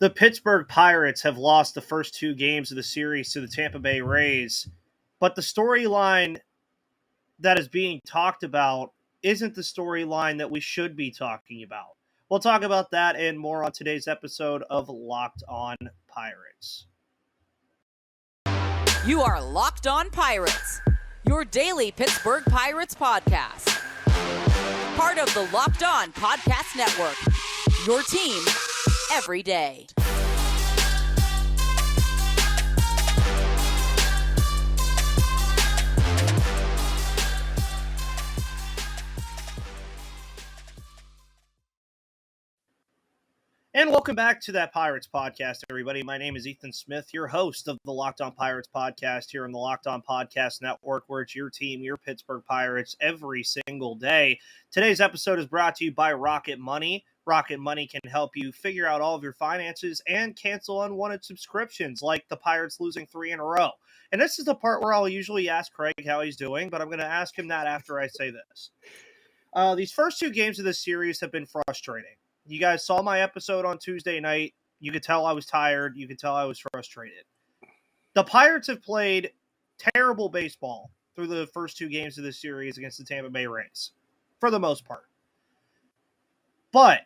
The Pittsburgh Pirates have lost the first two games of the series to the Tampa Bay Rays, but the storyline that is being talked about isn't the storyline that we should be talking about. We'll talk about that and more on today's episode of Locked On Pirates. You are Locked On Pirates, your daily Pittsburgh Pirates podcast. Part of the Locked On Podcast Network, your team every day. And welcome back to that Pirates podcast, everybody. My name is Ethan Smith, your host of the Locked On Pirates podcast here on the Locked On Podcast Network, where it's your team, your Pittsburgh Pirates, every single day. Today's episode is brought to you by Rocket Money. Rocket Money can help you figure out all of your finances and cancel unwanted subscriptions, like the Pirates losing 3 in a row. And this is the part where I'll usually ask Craig how he's doing, but I'm going to ask him that after I say this. These first two games of this series have been frustrating. You guys saw my episode on Tuesday night. You could tell I was tired. You could tell I was frustrated. The Pirates have played terrible baseball through the first two games of this series against the Tampa Bay Rays, for the most part. But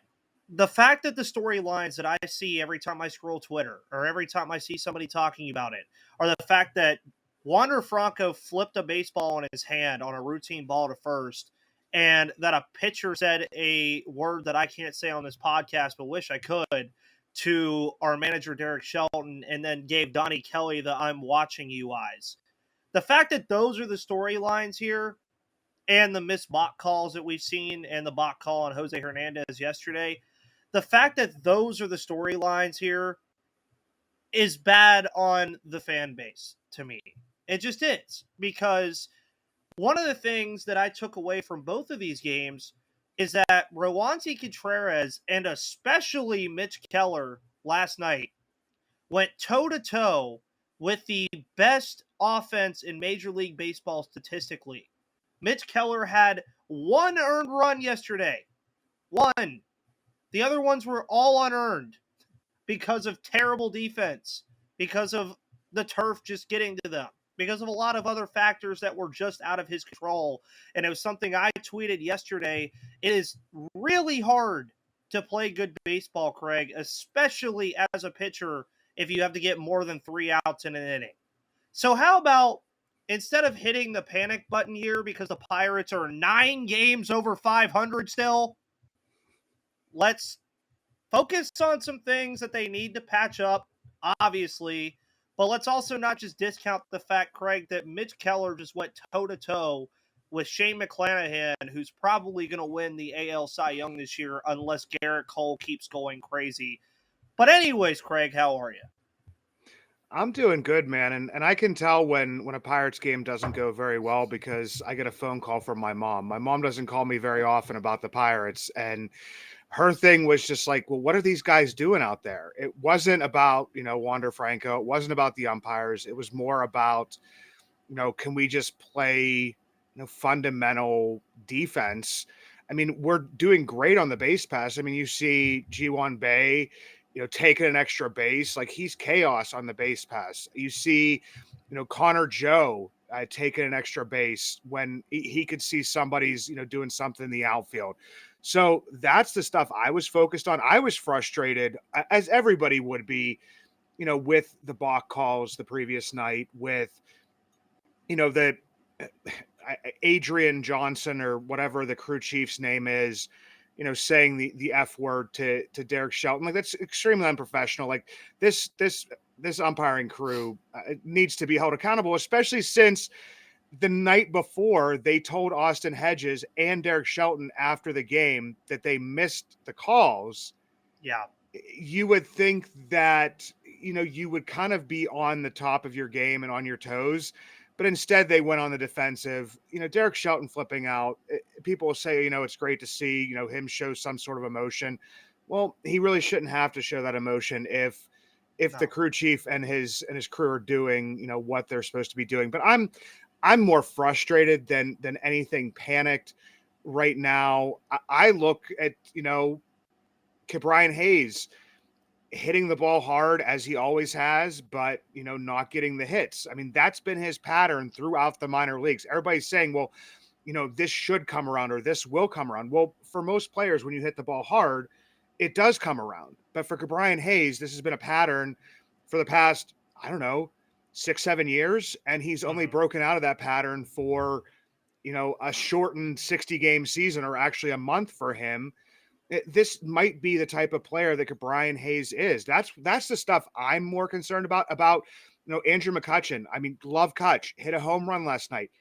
the fact that the storylines that I see every time I scroll Twitter or every time I see somebody talking about it are the fact that Wander Franco flipped a baseball in his hand on a routine ball to first, and that a pitcher said a word that I can't say on this podcast but wish I could to our manager Derek Shelton, and then gave Donnie Kelly the "I'm watching you" eyes. The fact that those are the storylines here, and the missed balk calls that we've seen, and the balk call on Jose Hernandez yesterday, the fact that those are the storylines here is bad on the fan base to me. It just is, because one of the things that I took away from both of these games is that Roansy Contreras and especially Mitch Keller last night went toe-to-toe with the best offense in Major League Baseball statistically. Mitch Keller had one earned run yesterday. One. The other ones were all unearned because of terrible defense, because of the turf just getting to them, because of a lot of other factors that were just out of his control. And it was something I tweeted yesterday. It is really hard to play good baseball, Craig, especially as a pitcher if you have to get more than 3 outs in an inning. So how about, instead of hitting the panic button here because the Pirates are 9 games over 500 still, let's focus on some things that they need to patch up, obviously. But let's also not just discount the fact, Craig, that Mitch Keller just went toe-to-toe with Shane McClanahan, who's probably going to win the AL Cy Young this year unless Garrett Cole keeps going crazy. But anyways, Craig, how are you? I'm doing good, man. And I can tell when a Pirates game doesn't go very well because I get a phone call from my mom. My mom doesn't call me very often about the Pirates, and her thing was just like, well, what are these guys doing out there? It wasn't about, Wander Franco. It wasn't about the umpires. It was more about, can we just play, fundamental defense? I mean, we're doing great on the base pass. I mean, you see G1 Bay, taking an extra base. Like, he's chaos on the base pass. You see, Connor Joe taking an extra base when he could see somebody's, doing something in the outfield. So that's the stuff I was focused on. I was frustrated, as everybody would be, with the balk calls the previous night, with, the Adrian Johnson or whatever the crew chief's name is, saying the F word to Derek Shelton. Like, that's extremely unprofessional. Like, this umpiring crew needs to be held accountable, especially since the night before they told Austin Hedges and Derek Shelton after the game that they missed the calls. Yeah. You would think that, you would kind of be on the top of your game and on your toes, but instead they went on the defensive. Derek Shelton flipping out. People will say, it's great to see, him show some sort of emotion. Well, he really shouldn't have to show that emotion if the crew chief and his crew are doing, what they're supposed to be doing. But I'm more frustrated than anything panicked right now. I look at, Brian Hayes hitting the ball hard as he always has, but, not getting the hits. I mean, that's been his pattern throughout the minor leagues. Everybody's saying, well, this should come around or this will come around. Well, for most players, when you hit the ball hard, it does come around. But for Brian Hayes, this has been a pattern for the past, I don't know, 6-7 years. And he's only broken out of that pattern for, a shortened 60-game season, or actually a month for him. This might be the type of player that Brian Hayes is. That's the stuff I'm more concerned about, Andrew McCutchen. I mean, love Kutch, hit a home run last night.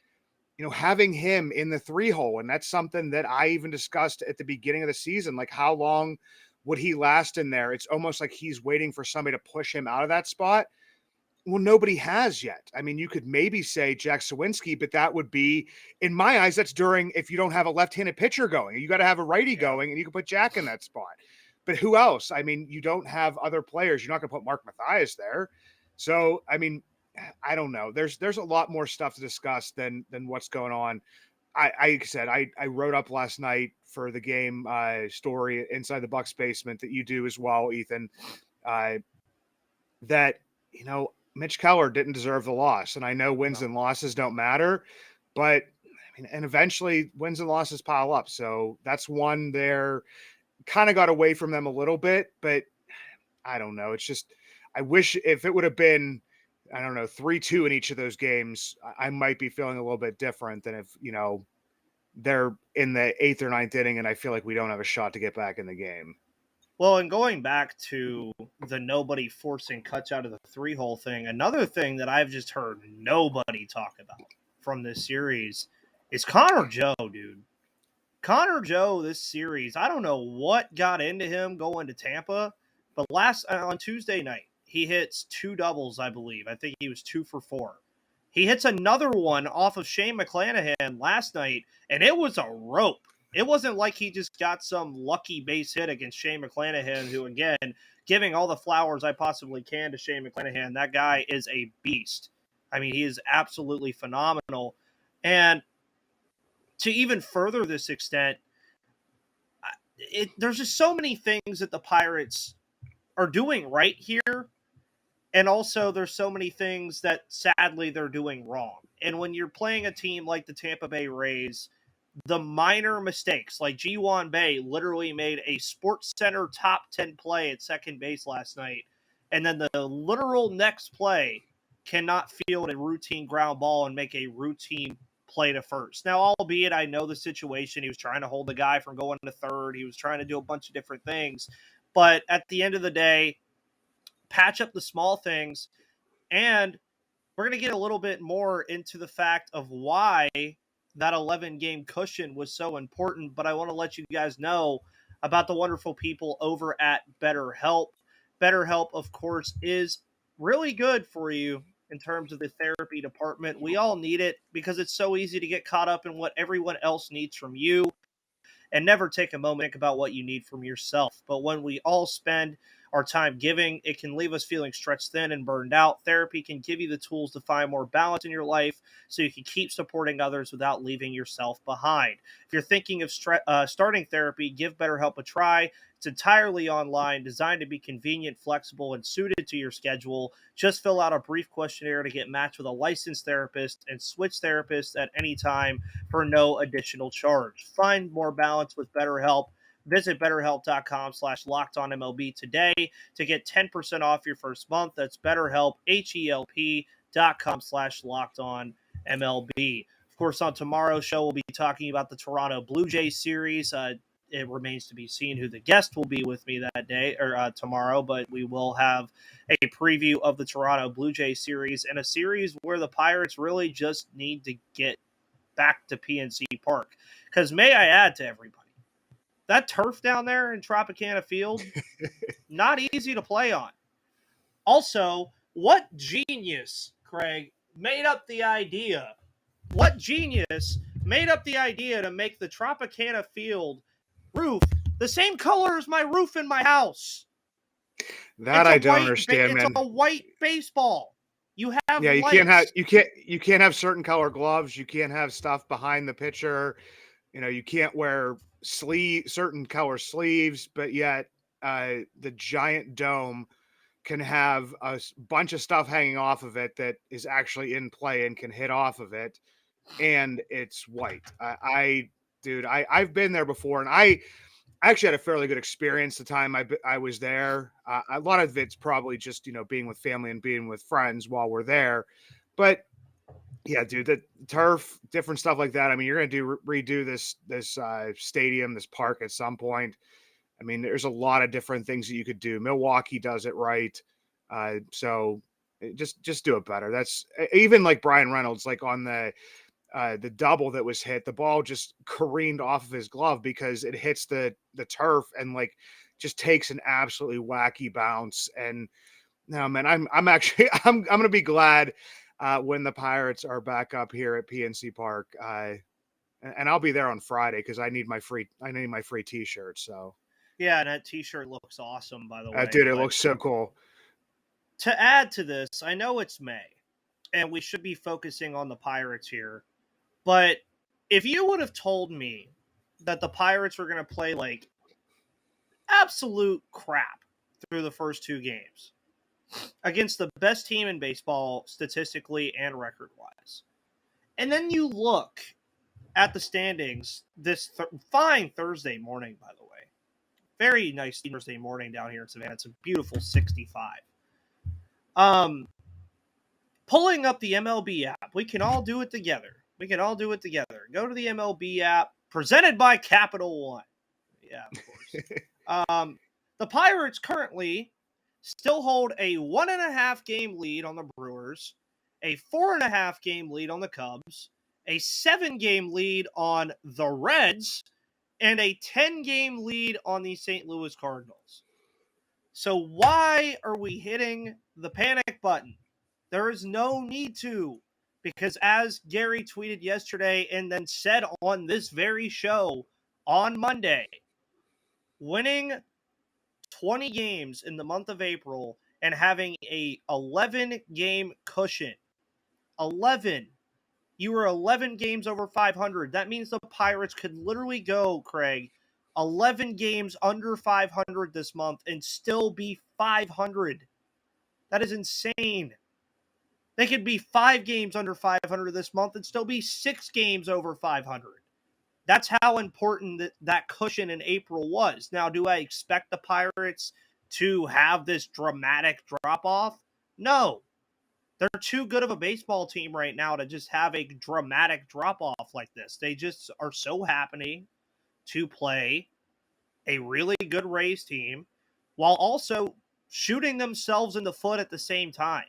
Having him in the 3-hole, and that's something that I even discussed at the beginning of the season. Like, how long would he last in there? It's almost like he's waiting for somebody to push him out of that spot. Well, nobody has yet. I mean, you could maybe say Jack Sawinski, but that would be, in my eyes, that's during, if you don't have a left-handed pitcher going. You got to have a righty going, and you can put Jack in that spot. But who else? I mean, you don't have other players. You're not going to put Mark Mathias there. So, I mean, I don't know. There's a lot more stuff to discuss than what's going on. I said, I wrote up last night for the game story inside the Bucs basement that you do as well, Ethan, that, Mitch Keller didn't deserve the loss. And I know wins and losses don't matter, but I mean, and eventually wins and losses pile up. So that's one there, kind of got away from them a little bit, but I don't know. It's just, I wish if it would have been, I don't know, 3-2 in each of those games, I might be feeling a little bit different than if, they're in the 8th or 9th inning and I feel like we don't have a shot to get back in the game. Well, and going back to the nobody forcing Kutch out of the 3-hole thing, another thing that I've just heard nobody talk about from this series is Connor Joe, dude. Connor Joe this series, I don't know what got into him going to Tampa, but on Tuesday night, he hits 2 doubles, I believe. I think he was 2 for 4. He hits another one off of Shane McClanahan last night, and it was a rope. It wasn't like he just got some lucky base hit against Shane McClanahan, who, again, giving all the flowers I possibly can to Shane McClanahan, that guy is a beast. I mean, he is absolutely phenomenal. And to even further this extent, there's just so many things that the Pirates are doing right here. And also there's so many things that sadly they're doing wrong. And when you're playing a team like the Tampa Bay Rays, the minor mistakes, like Ji-Hwan Bae literally made a Sports Center top 10 play at second base last night. And then the literal next play cannot field a routine ground ball and make a routine play to first. Now, albeit I know the situation, he was trying to hold the guy from going to third. He was trying to do a bunch of different things. But at the end of the day, patch up the small things. And we're going to get a little bit more into the fact of why that 11-game cushion was so important. But I want to let you guys know about the wonderful people over at BetterHelp. BetterHelp, of course, is really good for you in terms of the therapy department. We all need it because it's so easy to get caught up in what everyone else needs from you and never take a moment to think about what you need from yourself. But when we all spend our time giving, it can leave us feeling stretched thin and burned out. Therapy can give you the tools to find more balance in your life so you can keep supporting others without leaving yourself behind. If you're thinking of starting therapy, give BetterHelp a try. It's entirely online, designed to be convenient, flexible, and suited to your schedule. Just fill out a brief questionnaire to get matched with a licensed therapist and switch therapists at any time for no additional charge. Find more balance with BetterHelp. Visit BetterHelp.com/LockedOnMLB today to get 10% off your first month. That's BetterHelp, HELP.com/LockedOnMLB. Of course, on tomorrow's show, we'll be talking about the Toronto Blue Jays series. It remains to be seen who the guest will be with me that day or tomorrow, but we will have a preview of the Toronto Blue Jays series and a series where the Pirates really just need to get back to PNC Park. Because may I add to everybody, that turf down there in Tropicana Field, not easy to play on. Also, what genius, Craig, made up the idea? What genius made up the idea to make the Tropicana Field roof the same color as my roof in my house? That I don't understand, man. It's a white baseball. You have you lights. you can't have certain color gloves. You can't have stuff behind the pitcher. You can't wear certain color sleeves, but yet the giant dome can have a bunch of stuff hanging off of it that is actually in play and can hit off of it, and it's white. Dude, I've been there before, and I actually had a fairly good experience the time I was there. A lot of it's probably just, being with family and being with friends while we're there. But yeah, dude, the turf, different stuff like that. I mean, you're going to redo this stadium, this park at some point. I mean, there's a lot of different things that you could do. Milwaukee does it right. So just do it better. That's even like Brian Reynolds, like on the double that was hit, the ball just careened off of his glove because it hits the turf and like just takes an absolutely wacky bounce. And no, man, I'm actually I'm gonna be glad when the Pirates are back up here at PNC Park. And I'll be there on Friday because I need my free T-shirt. So Yeah, and that T-shirt looks awesome, by the way. dude, it looks so cool. To add to this, I know it's May, and we should be focusing on the Pirates here. But if you would have told me that the Pirates were going to play like absolute crap through the first two games against the best team in baseball statistically and record-wise, and then you look at the standings this fine Thursday morning, by the way. Very nice Thursday morning down here in Savannah. It's a beautiful 65. Pulling up the MLB app. We can all do it together. Go to the MLB app, presented by Capital One. Yeah, of course. The Pirates currently still hold a 1.5 game lead on the Brewers, a 4.5 game lead on the Cubs, a 7 game lead on the Reds, and a 10 game lead on the St. Louis Cardinals. So why are we hitting the panic button? There is no need to, because as Gary tweeted yesterday and then said on this very show on Monday, winning 20 games in the month of April and having a 11 game cushion. 11. You were 11 games over 500. That means the Pirates could literally go, Craig, 11 games under 500 this month and still be 500. That is insane. They could be 5 games under 500 this month and still be 6 games over 500. That's how important that cushion in April was. Now, do I expect the Pirates to have this dramatic drop-off? No. They're too good of a baseball team right now to just have a dramatic drop-off like this. They just are so happy to play a really good Rays team while also shooting themselves in the foot at the same time.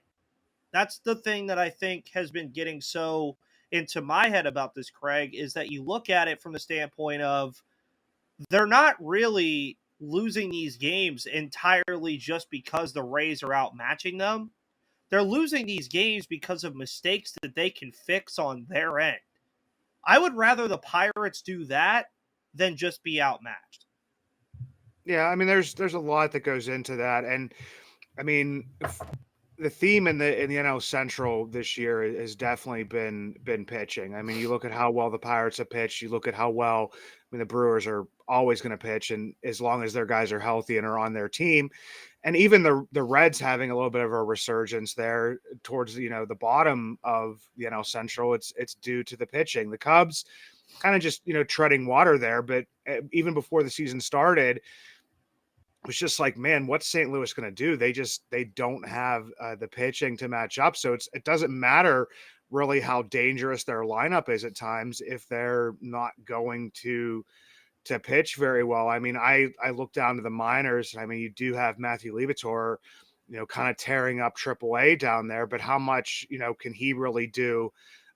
That's the thing that I think has been getting so into my head about this, Craig, is that you look at it from the standpoint of they're not really losing these games entirely just because the Rays are outmatching them. They're losing these games because of mistakes that they can fix on their end. I would rather the Pirates do that than just be outmatched. Yeah, I mean, there's a lot that goes into that, and I mean, the theme in the NL Central this year has definitely been pitching. I mean, you look at how well the Pirates have pitched. You look at how well, I mean, the Brewers are always going to pitch, and as long as their guys are healthy and are on their team, and even the Reds having a little bit of a resurgence there towards the bottom of the NL Central. It's due to the pitching. The Cubs kind of just treading water there, but even before the season started, was just like, man, what's St. Louis going to do? They don't have the pitching to match up. So it doesn't matter really how dangerous their lineup is at times if they're not going to pitch very well. I mean, I look down to the minors. I mean, you do have Matthew Liberatore, kind of tearing up AAA down there, but how much, can he really do,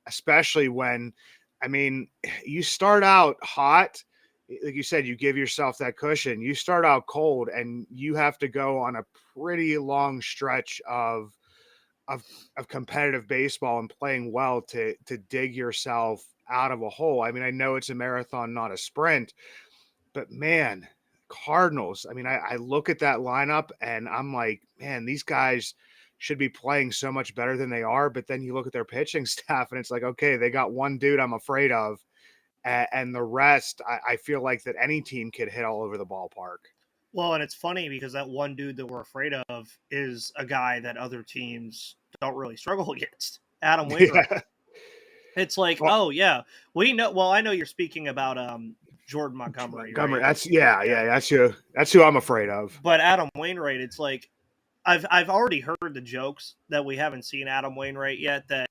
especially when, I mean, you start out hot. Like you said, you give yourself that cushion. You start out cold, and you have to go on a pretty long stretch of competitive baseball and playing well to dig yourself out of a hole. I mean, I know it's a marathon, not a sprint, but man, Cardinals. I mean, I look at that lineup and I'm like, man, these guys should be playing so much better than they are. But then you look at their pitching staff, and it's like, okay, they got one dude I'm afraid of. And the rest, I feel like that any team could hit all over the ballpark. Well, and it's funny because that one dude that we're afraid of is a guy that other teams don't really struggle against, Adam Wainwright. Yeah. It's like, Well, oh yeah, we know. Well, I know you're speaking about Jordan Montgomery, Montgomery, right? that's yeah, that's who I'm afraid of. But Adam Wainwright, it's like I've already heard the jokes that we haven't seen Adam Wainwright yet. That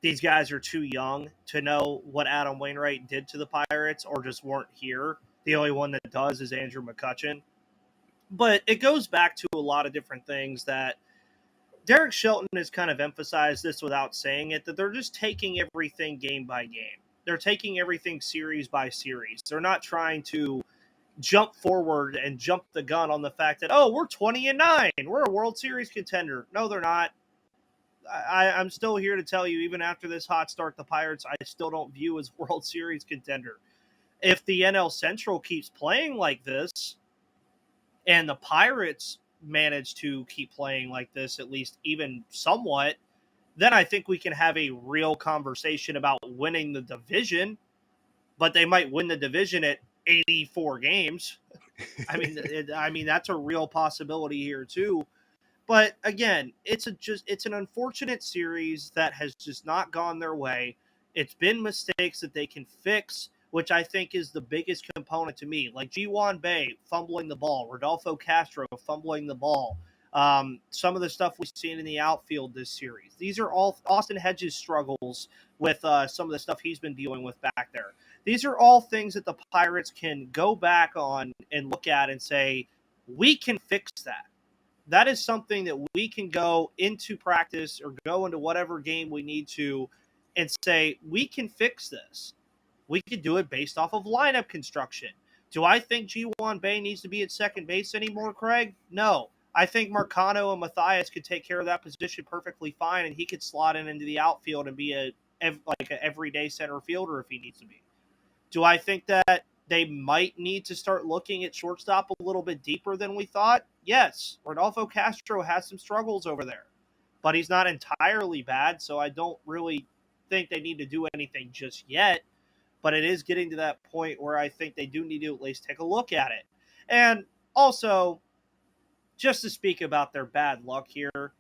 these guys are too young to know what Adam Wainwright did to the Pirates, or just weren't here. The only one that does is Andrew McCutchen. But it goes back to a lot of different things that Derek Shelton has kind of emphasized this without saying it, that they're just taking everything game by game. They're taking everything series by series. They're not trying to jump forward and jump the gun on the fact that, oh, we're 20-9. We're a World Series contender. No, they're not. I'm still here to tell you, even after this hot start, the Pirates, I still don't view as World Series contender. If the NL Central keeps playing like this, and the Pirates manage to keep playing like this, at least even somewhat, then I think we can have a real conversation about winning the division. But they might win the division at 84 games. I mean that's a real possibility here too. But again, it's an unfortunate series that has just not gone their way. It's been mistakes that they can fix, which I think is the biggest component to me. Like G1 Bay fumbling the ball, Rodolfo Castro fumbling the ball. Some of the stuff we've seen in the outfield this series. These are all Austin Hedges' struggles with some of the stuff he's been dealing with back there. These are all things that the Pirates can go back on and look at and say, we can fix that. That is something that we can go into practice or go into whatever game we need to and say, we can fix this. We could do it based off of lineup construction. Do I think G1 Bay needs to be at second base anymore, Craig? No. I think Marcano and Matthias could take care of that position perfectly fine, and he could slot in into the outfield and be an everyday center fielder if he needs to be. Do I think that they might need to start looking at shortstop a little bit deeper than we thought? Yes. Rodolfo Castro has some struggles over there, but he's not entirely bad, so I don't really think they need to do anything just yet. But it is getting to that point where I think they do need to at least take a look at it. And also, just to speak about their bad luck here,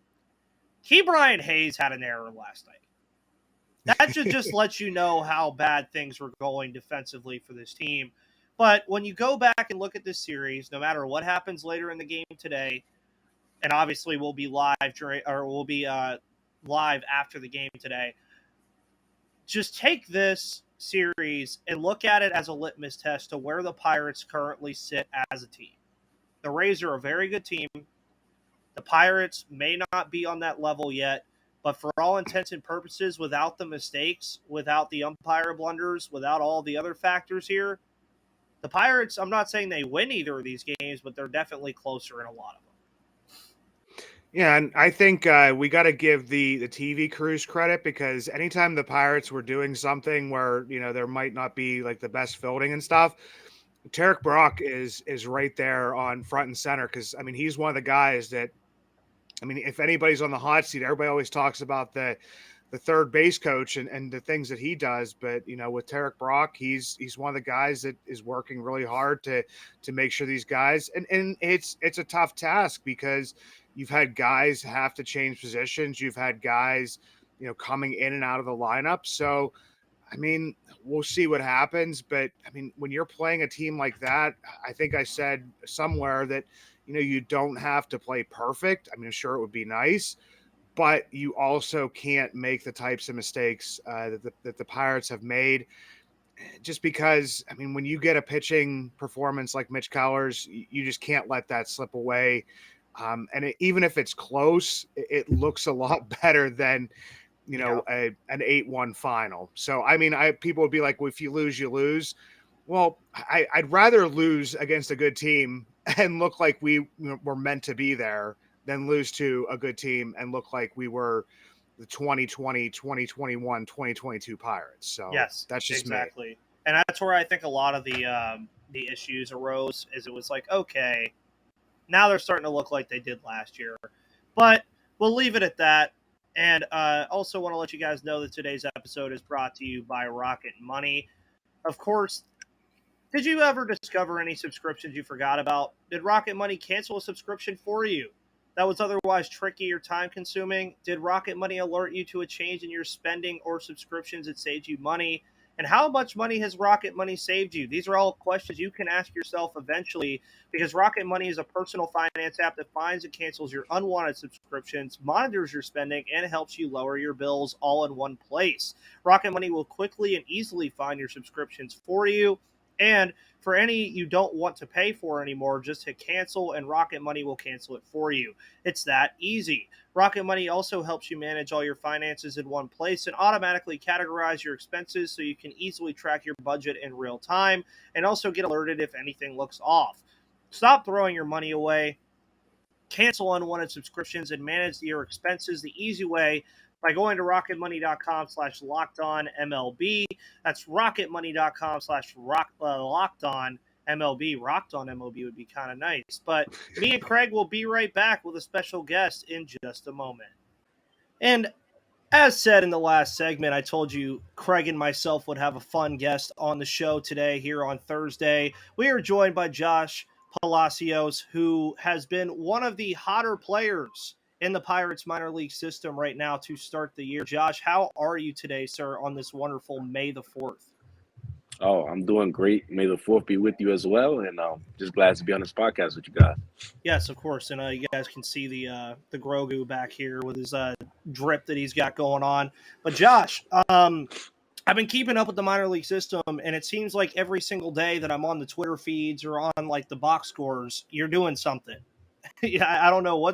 Ke'Bryan Hayes had an error last night. That should just let you know how bad things were going defensively for this team. But when you go back and look at this series, no matter what happens later in the game today, and obviously we'll be live live after the game today, just take this series and look at it as a litmus test to where the Pirates currently sit as a team. The Rays are a very good team. The Pirates may not be on that level yet, but for all intents and purposes, without the mistakes, without the umpire blunders, without all the other factors here, the Pirates, I'm not saying they win either of these games, but they're definitely closer in a lot of them. Yeah, and I think we got to give the TV crews credit, because anytime the Pirates were doing something where, there might not be like the best fielding and stuff, Tarek Brock is right there on front and center, because, he's one of the guys that, if anybody's on the hot seat, everybody always talks about the third base coach and the things that he does. But, with Tarek Brock, he's one of the guys that is working really hard to make sure these guys, and it's a tough task, because you've had guys have to change positions. You've had guys, coming in and out of the lineup. So, we'll see what happens. But, when you're playing a team like that, I think I said somewhere that, you don't have to play perfect. Sure, it would be nice, but you also can't make the types of mistakes that the Pirates have made, just because, when you get a pitching performance like Mitch Keller's, you just can't let that slip away. Even if it's close, it looks a lot better than, an 8-1 final. So, people would be like, well, if you lose, you lose. Well, I'd rather lose against a good team and look like we were meant to be there than lose to a good team and look like we were the 2020, 2021, 2022 Pirates. So Yes, that's just exactly. me. And that's where I think a lot of the issues arose, is it was like, okay, now they're starting to look like they did last year. But we'll leave it at that. And also want to let you guys know that today's episode is brought to you by Rocket Money. Of course, Did you ever discover any subscriptions you forgot about? Did Rocket Money cancel a subscription for you that was otherwise tricky or time-consuming? Did Rocket Money alert you to a change in your spending or subscriptions that saved you money? And how much money has Rocket Money saved you? These are all questions you can ask yourself eventually, because Rocket Money is a personal finance app that finds and cancels your unwanted subscriptions, monitors your spending, and helps you lower your bills all in one place. Rocket Money will quickly and easily find your subscriptions for you. And for any you don't want to pay for anymore, just hit cancel and Rocket Money will cancel it for you. It's that easy. Rocket Money also helps you manage all your finances in one place and automatically categorize your expenses so you can easily track your budget in real time and also get alerted if anything looks off. Stop throwing your money away. Cancel unwanted subscriptions and manage your expenses the easy way by going to rocketmoney.com/lockedonmlb. That's rocketmoney.com/lockedonmlb. Rocked on MLB would be kind of nice. But me and Craig will be right back with a special guest in just a moment. And as said in the last segment, I told you Craig and myself would have a fun guest on the show today here on Thursday. We are joined by Josh Palacios, who has been one of the hotter players in the Pirates minor league system right now to start the year. Josh, how are you today, sir, on this wonderful May the 4th? Oh, I'm doing great. May the 4th be with you as well, and just glad to be on this podcast with you guys. Yes, of course, and you guys can see the Grogu back here with his drip that he's got going on. But Josh, I've been keeping up with the minor league system, and it seems like every single day that I'm on the Twitter feeds or on like the box scores, you're doing something. I don't know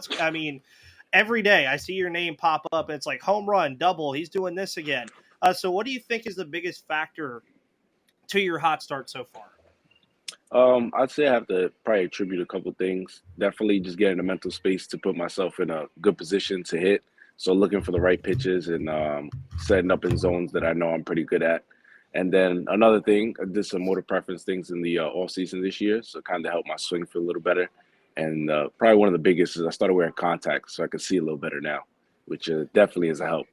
every day I see your name pop up, and it's like home run, double, he's doing this again. So what do you think is the biggest factor to your hot start so far? I'd say I have to probably attribute a couple things. Definitely just getting the mental space to put myself in a good position to hit. So looking for the right pitches and setting up in zones that I know I'm pretty good at. And then another thing, I did some motor preference things in the off season this year, so kind of helped my swing feel a little better. And probably one of the biggest is I started wearing contacts so I can see a little better now, which definitely is a help.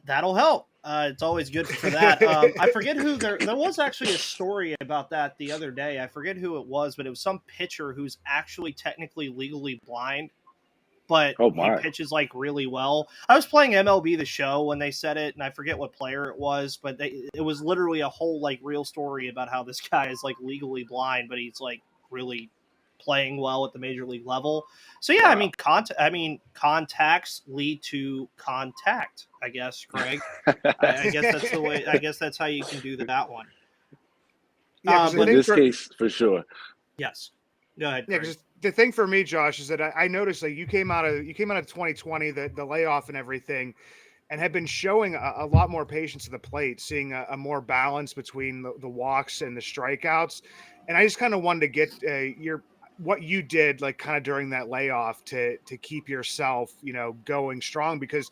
That'll help. It's always good for that. I forget who there was actually a story about that the other day. I forget who it was, but it was some pitcher who's actually technically legally blind, but he pitches like really well. I was playing MLB The Show when they said it, and I forget what player it was, but it was literally a whole like real story about how this guy is like legally blind, but he's like really playing well at the major league level. So yeah, wow. Contacts lead to contact, I guess, Craig. I guess that's the way. I guess that's how you can do that one. Yeah, in this case, for sure. Yes. Go ahead. Yeah, because the thing for me, Josh, is that I noticed like you came out of 2020, the layoff and everything, and have been showing a lot more patience at the plate, seeing a more balance between the walks and the strikeouts. And I just kind of wanted to get what you did like kind of during that layoff to keep yourself, going strong, because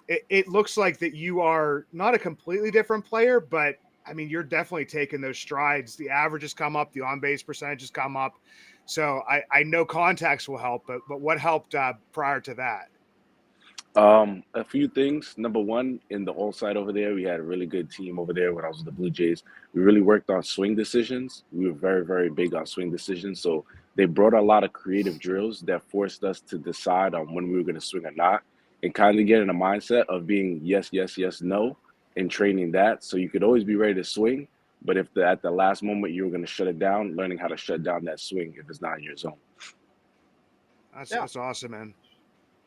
it looks like that you are not a completely different player, but I mean, you're definitely taking those strides. The averages come up, the on-base percentages come up. So I know contacts will help, but what helped prior to that? A few things. Number one, in the all side over there, we had a really good team over there when I was with the Blue Jays. We really worked on swing decisions. We were very, very big on swing decisions. So they brought a lot of creative drills that forced us to decide on when we were going to swing or not, and kind of get in a mindset of being yes, yes, yes, no, and training that. So you could always be ready to swing, but if at the last moment you were going to shut it down, learning how to shut down that swing if it's not in your zone. That's awesome, man.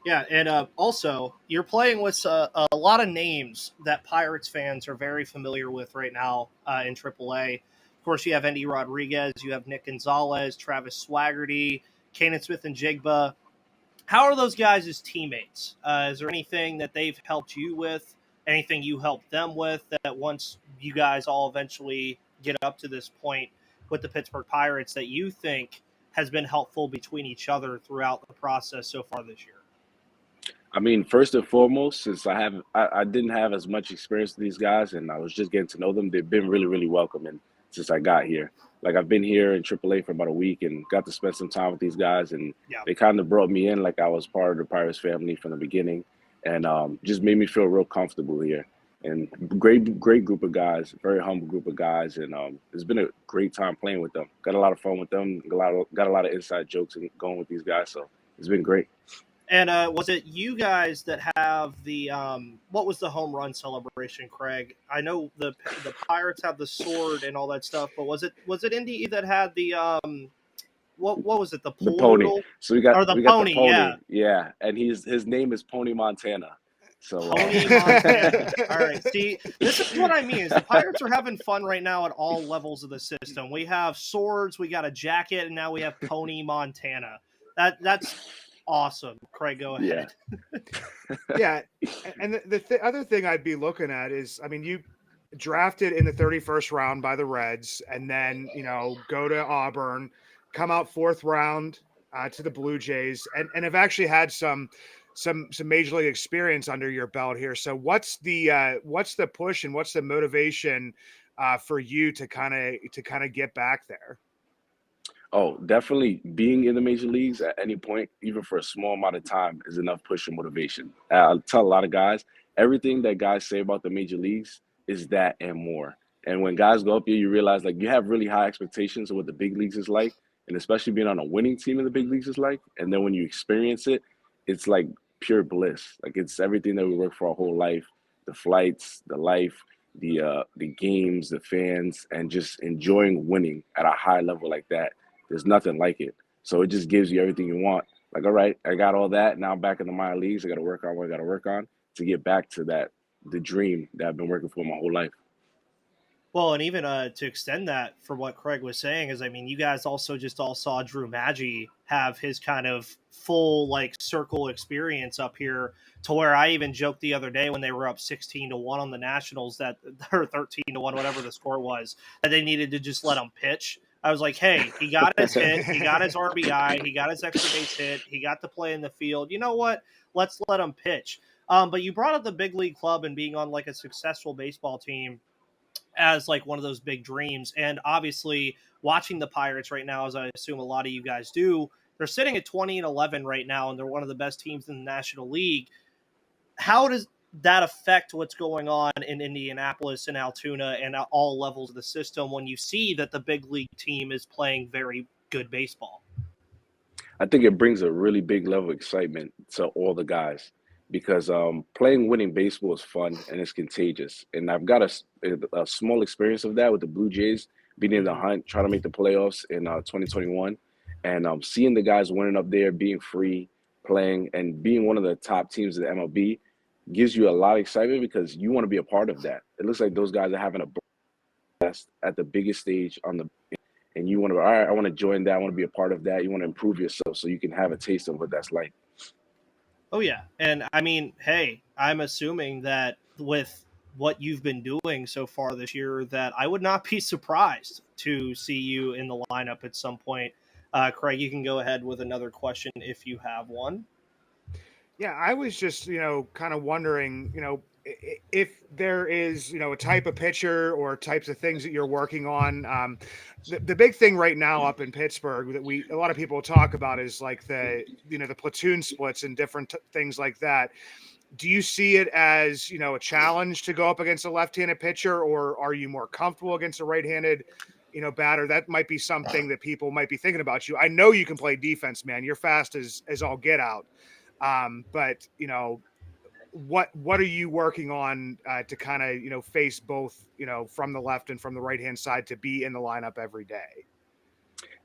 Yeah, and also, you're playing with a lot of names that Pirates fans are very familiar with right now in AAA. Of course, you have Endy Rodriguez, you have Nick Gonzalez, Travis Swaggerty, Kanan Smith-Njigba. How are those guys as teammates? Is there anything that they've helped you with, anything you helped them with, that once you guys all eventually get up to this point with the Pittsburgh Pirates that you think has been helpful between each other throughout the process so far this year? I mean, first and foremost, since I didn't have as much experience with these guys and I was just getting to know them, they've been really, really welcoming since I got here. Like, I've been here in AAA for about a week and got to spend some time with these guys, and they kind of brought me in like I was part of the Pirates family from the beginning, and just made me feel real comfortable here. and great group of guys, very humble group of guys, and it's been a great time playing with them. Got a lot of fun with them. Got a lot of inside jokes and going with these guys, so it's been great. And was it you guys that have the what was the home run celebration, Craig? I know the Pirates have the sword and all that stuff, but was it Indy that had the what was it, the The pool pony. noodle So we got or the the pony? pony. Yeah, Yeah, and his name is Pony Montana. So Pony Montana. All right, see, this is what I mean. Is the Pirates are having fun right now at all levels of the system. We have swords, we got a jacket, and now we have Pony Montana. That's awesome. Craig, go ahead. Yeah, and the other thing I'd be looking at is, I mean, you drafted in the 31st round by the Reds, and then go to Auburn, come out 4th round to the Blue Jays, and have actually had some major league experience under your belt here. So what's the push and what's the motivation for you to kind of get back there? Oh, definitely being in the major leagues at any point, even for a small amount of time, is enough push and motivation. I'll tell a lot of guys, everything that guys say about the major leagues is that and more. And when guys go up here, you realize like you have really high expectations of what the big leagues is like, and especially being on a winning team in the big leagues is like. And then when you experience it, it's like pure bliss. Like it's everything that we work for our whole life, the flights, the life, the games, the fans, and just enjoying winning at a high level like that. There's nothing like it. So it just gives you everything you want. Like, all right, I got all that. Now I'm back in the minor leagues. I got to work on what I got to work on to get back to the dream that I've been working for my whole life. Well, and even to extend that for what Craig was saying is, I mean, you guys also just all saw Drew Maggi have his kind of full like circle experience up here, to where I even joked the other day when they were up 16-1 on the Nationals, that or 13-1, whatever the score was, that they needed to just let him pitch. I was like, hey, he got his hit, he got his RBI, he got his extra base hit, he got to play in the field. You know what? Let's let him pitch. But you brought up the big league club and being on like a successful baseball team as like one of those big dreams. And obviously watching the Pirates right now, as I assume a lot of you guys do, they're sitting at 20-11 right now, and they're one of the best teams in the National League. How does that affect what's going on in Indianapolis and Altoona and at all levels of the system when you see that the big league team is playing very good baseball? I think it brings a really big level of excitement to all the guys because playing winning baseball is fun and it's contagious. And I've got a small experience of that with the Blue Jays being in the hunt, trying to make the playoffs in 2021, and seeing the guys winning up there, being free, playing, and being one of the top teams in the MLB gives you a lot of excitement because you want to be a part of that. It looks like those guys are having a blast at the biggest stage on the, and you want to, all right, I want to join that. I want to be a part of that. You want to improve yourself so you can have a taste of what that's like. Oh, yeah. And I mean, hey, I'm assuming that with what you've been doing so far this year, that I would not be surprised to see you in the lineup at some point. Craig, you can go ahead with another question if you have one. Yeah, I was just, kind of wondering, if there is, a type of pitcher or types of things that you're working on. The big thing right now up in Pittsburgh that a lot of people talk about is like the platoon splits and different things like that. Do you see it as, a challenge to go up against a left-handed pitcher, or are you more comfortable against a right-handed, batter? That might be something that people might be thinking about you. I know you can play defense, man. You're fast as all get out. But what are you working on to kind of face both from the left and from the right hand side to be in the lineup every day?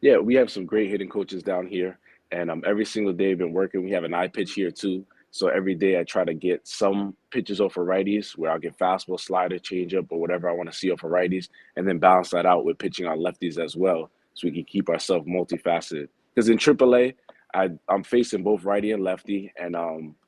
Yeah, we have some great hitting coaches down here, and every single day we've been working. We have an eye pitch here too, so every day I try to get some pitches off of righties where I'll get fastball, slider, changeup, or whatever I want to see off of righties, and then balance that out with pitching on lefties as well, so we can keep ourselves multifaceted. Because in AAA, I'm facing both righty and lefty, and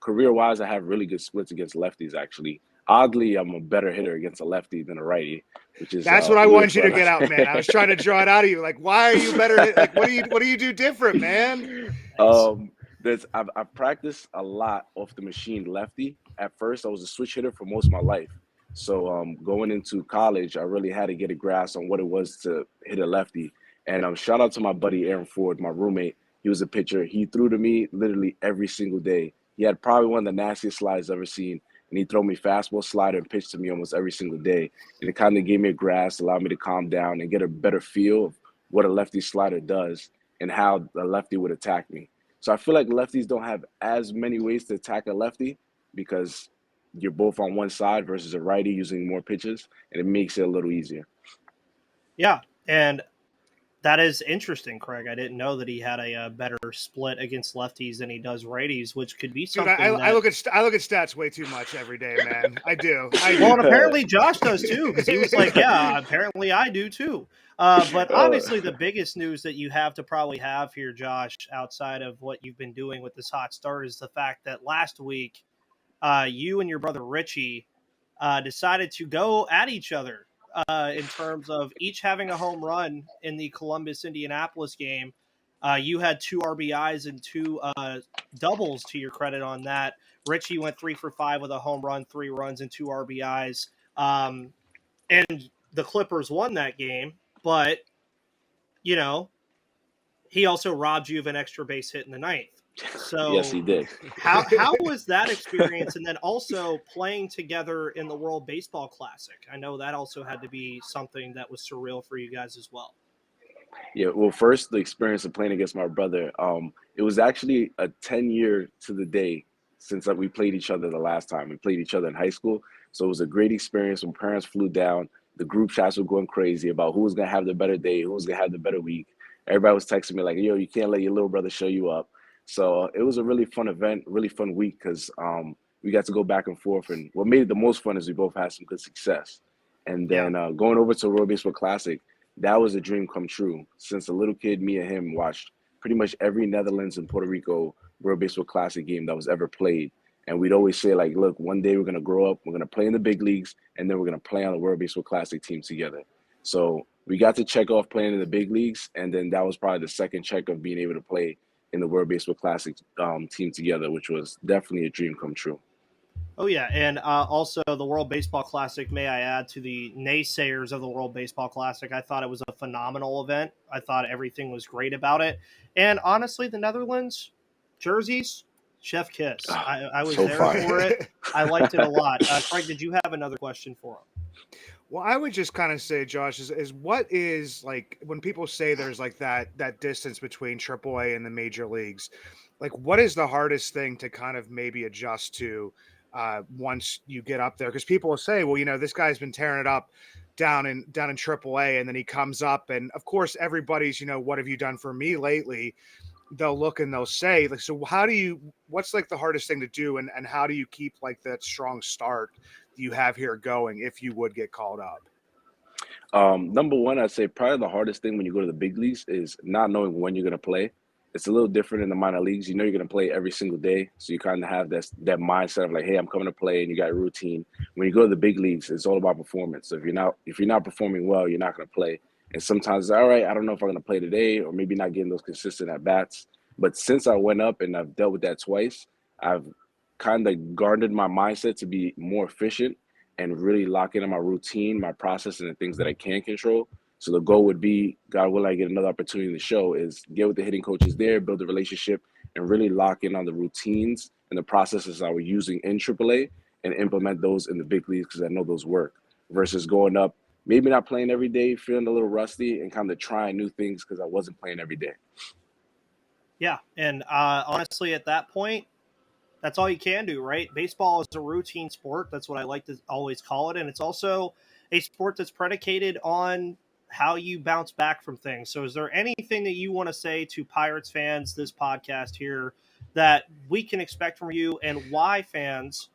career-wise, I have really good splits against lefties, actually. Oddly, I'm a better hitter against a lefty than a righty, which is that's what I want you to get out, man. I was trying to draw it out of you. Like, why are you better? Like, what do you do different, man? I've practiced a lot off the machine lefty. At first, I was a switch hitter for most of my life. So going into college, I really had to get a grasp on what it was to hit a lefty. And shout out to my buddy Aaron Ford, my roommate. He was a pitcher. He threw to me literally every single day. He had probably one of the nastiest slides I've ever seen. and he'd throw me fastball, slider, and pitch to me almost every single day. And it kind of gave me a grasp, allowed me to calm down and get a better feel of what a lefty slider does and how a lefty would attack me. So I feel like lefties don't have as many ways to attack a lefty because you're both on one side versus a righty using more pitches, and it makes it a little easier. Yeah, and that is interesting, Craig. I didn't know that he had a better split against lefties than he does righties, which could be Dude, something. I look at stats way too much every day, man. I do. Well, and apparently Josh does too, because he was like, "Yeah, apparently I do too." But obviously, the biggest news that you have to probably have here, Josh, outside of what you've been doing with this hot start, is the fact that last week, you and your brother Richie decided to go at each other in terms of each having a home run in the Columbus-Indianapolis game. You had 2 RBIs and 2 doubles to your credit on that. Richie went 3 for 5 with a home run, 3 runs, and 2 RBIs. And the Clippers won that game, but, you know, he also robbed you of an extra base hit in the ninth. So yes, he did. How was that experience? And then also playing together in the World Baseball Classic. I know that also had to be something that was surreal for you guys as well. Yeah, well, first, the experience of playing against my brother, it was actually a 10-year to the day since we played each other the last time. We played each other in high school. So it was a great experience when parents flew down. The group chats were going crazy about who was going to have the better day, who was going to have the better week. Everybody was texting me like, yo, you can't let your little brother show you up. So it was a really fun event, really fun week because we got to go back and forth. And what made it the most fun is we both had some good success. And then going over to World Baseball Classic, that was a dream come true. Since a little kid, me and him watched pretty much every Netherlands and Puerto Rico World Baseball Classic game that was ever played. And we'd always say, like, look, one day we're going to grow up, we're going to play in the big leagues, and then we're going to play on the World Baseball Classic team together. So we got to check off playing in the big leagues, and then that was probably the second check of being able to play in the World Baseball Classic team together, which was definitely a dream come true. Oh, yeah. And also the World Baseball Classic, may I add to the naysayers of the World Baseball Classic, I thought it was a phenomenal event. I thought everything was great about it. And honestly, the Netherlands jerseys, chef kiss. I was so there fire. for it. I liked it a lot. Craig, did you have another question for him? Well, I would just kind of say, Josh, is what is like when people say there's like that distance between AAA and the major leagues, like what is the hardest thing to kind of maybe adjust to once you get up there? Because people will say, well, this guy's been tearing it up down in AAA, and then he comes up, and of course everybody's, what have you done for me lately? They'll look and they'll say, like, so what's like the hardest thing to do, and how do you keep like that strong start you have here going if you would get called up? Number one, I'd say probably the hardest thing when you go to the big leagues is not knowing when you're going to play. It's a little different in the minor leagues. You're going to play every single day. So you kind of have that mindset of like, hey, I'm coming to play, and you got a routine. When you go to the big leagues, it's all about performance. So if you're not performing well, you're not going to play. And sometimes it's all right, I don't know if I'm going to play today, or maybe not getting those consistent at bats. But since I went up and I've dealt with that twice, I've kind of garnered my mindset to be more efficient and really lock in on my routine, my process, and the things that I can control. So the goal would be, God willing, I get another opportunity in the show, is get with the hitting coaches there, build a relationship, and really lock in on the routines and the processes I was using in AAA and implement those in the big leagues because I know those work, versus going up, maybe not playing every day, feeling a little rusty, and kind of trying new things because I wasn't playing every day. Yeah, and honestly, at that point, that's all you can do, right? Baseball is a routine sport. That's what I like to always call it. And it's also a sport that's predicated on how you bounce back from things. So is there anything that you want to say to Pirates fans, this podcast here, that we can expect from you, and why fans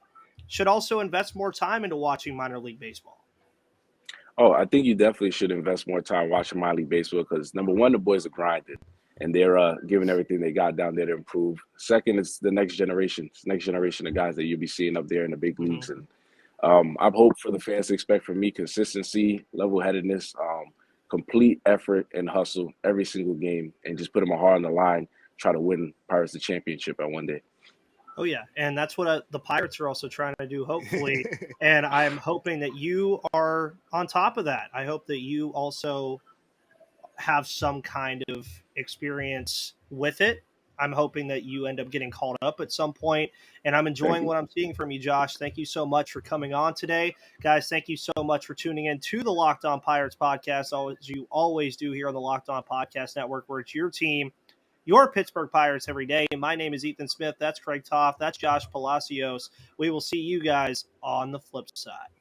should also invest more time into watching minor league baseball? Oh, I think you definitely should invest more time watching minor league baseball because, number one, the boys are grinding and they're giving everything they got down there to improve. Second, it's the next generation. It's the next generation of guys that you'll be seeing up there in the big leagues. And I've hoped for the fans to expect from me consistency, level-headedness, complete effort and hustle every single game, and just putting my heart on the line, try to win Pirates the championship at one day. Oh, yeah. And that's what the Pirates are also trying to do, hopefully. And I'm hoping that you are on top of that. I hope that you also have some kind of experience with it. I'm hoping that you end up getting called up at some point, and I'm Thank enjoying you. what I'm seeing from you, Josh. Thank you so much for coming on today. Guys, thank you so much for tuning in to the Locked On Pirates podcast, as you always do here on the Locked On Podcast Network, where it's your team, your Pittsburgh Pirates every day. My name is Ethan Smith. That's Craig Toth. That's Josh Palacios. We will see you guys on the flip side.